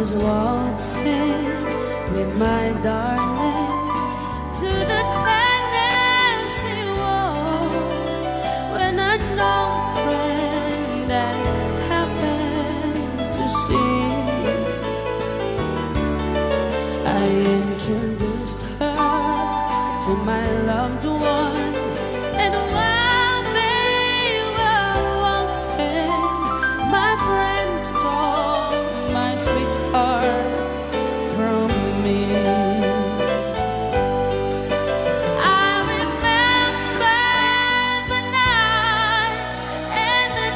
Waltzing with my darling to the Tennessee waltz when a known friend I happened to see. I introduced her to my loved one, and while they were waltzing, my friend stole my sweetheart from me. I remember the night and the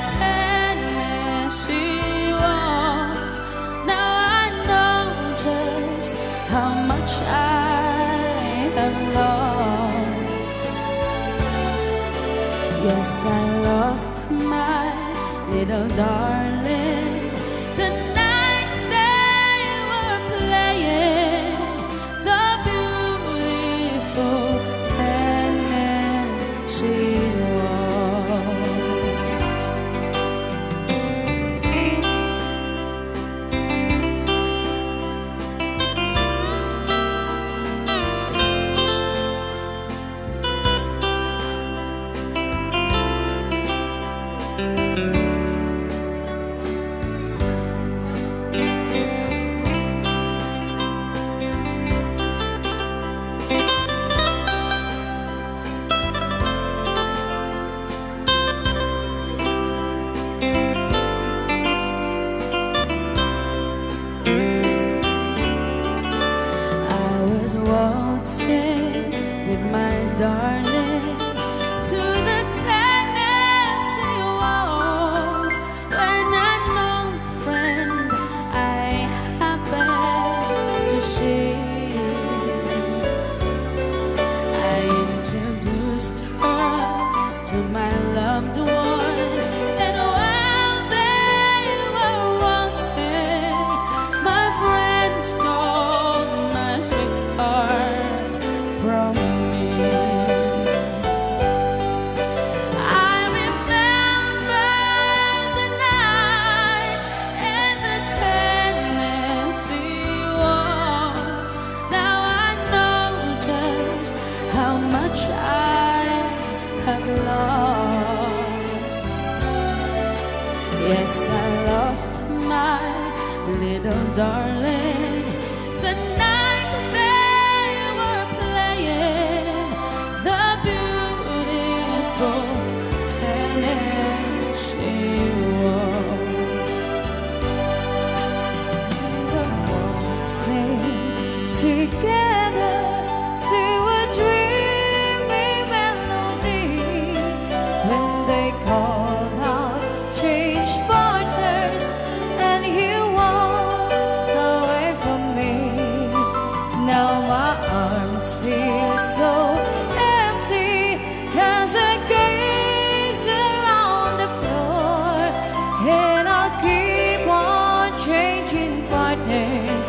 Tennessee waltz. Now I know just how much I have lost. Yes, I lost my little darling the night they were playing the beautiful Tennessee waltz. Waltzing with my darling to the Tennessee waltz when a known friend I happened to see. I introduced her to my loved one, and while they were waltzing, my friend stole my sweetheart from me. I remember the night and the Tennessee waltz. Now I know just how much I have lost. Yes, I lost my little darling the night they were playing the beautiful Tennessee waltz. The waltzing together, see what dreamy melody when they call out change partners, and he walks away from me. Now my arms feel so empty as I gaze around the floor, and I'll keep on changing partners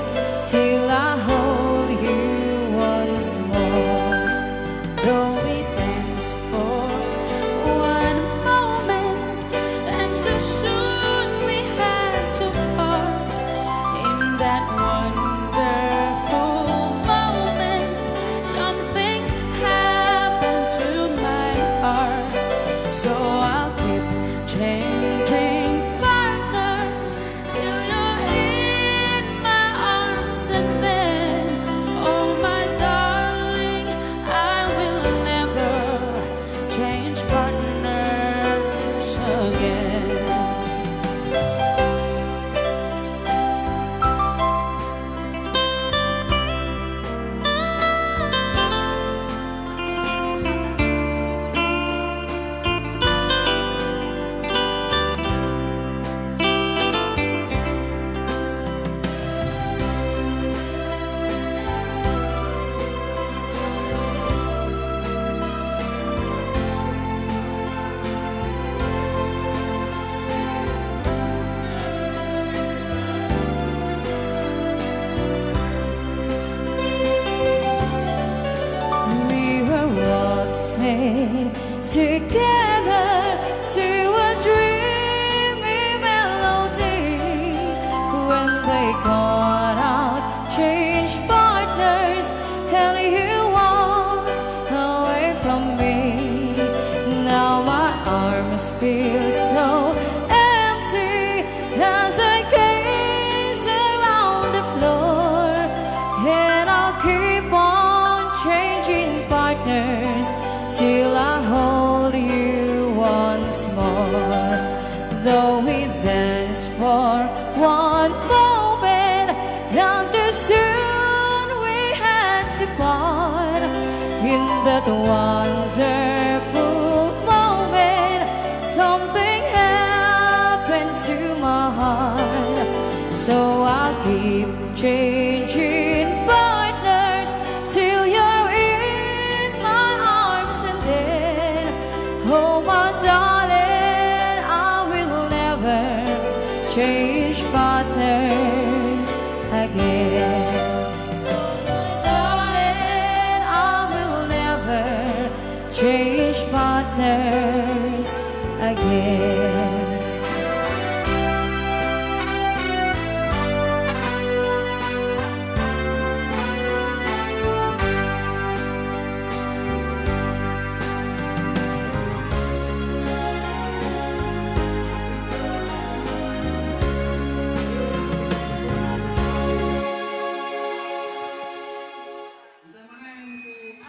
till I hold you once more. Though we dance for one moment, and too soon we had to part. In that wonderful moment, something happened to my heart. So I'll keep changing partners till you're in my arms, and then, oh my darling, I will never waltzing together to a dreamy melody. When they got out, changed partners, and you walked away from me. Now my arms feel so empty as I gaze around the floor, and I'll keep on changing partners till I hold you once more. Though we dance for one moment, and too soon we had to part. In that wonderful moment, something happened to my heart. So I'll keep changing partners till you're in my arms, and then, oh my darling, I will never change partners again. Darling, I will never change partners again.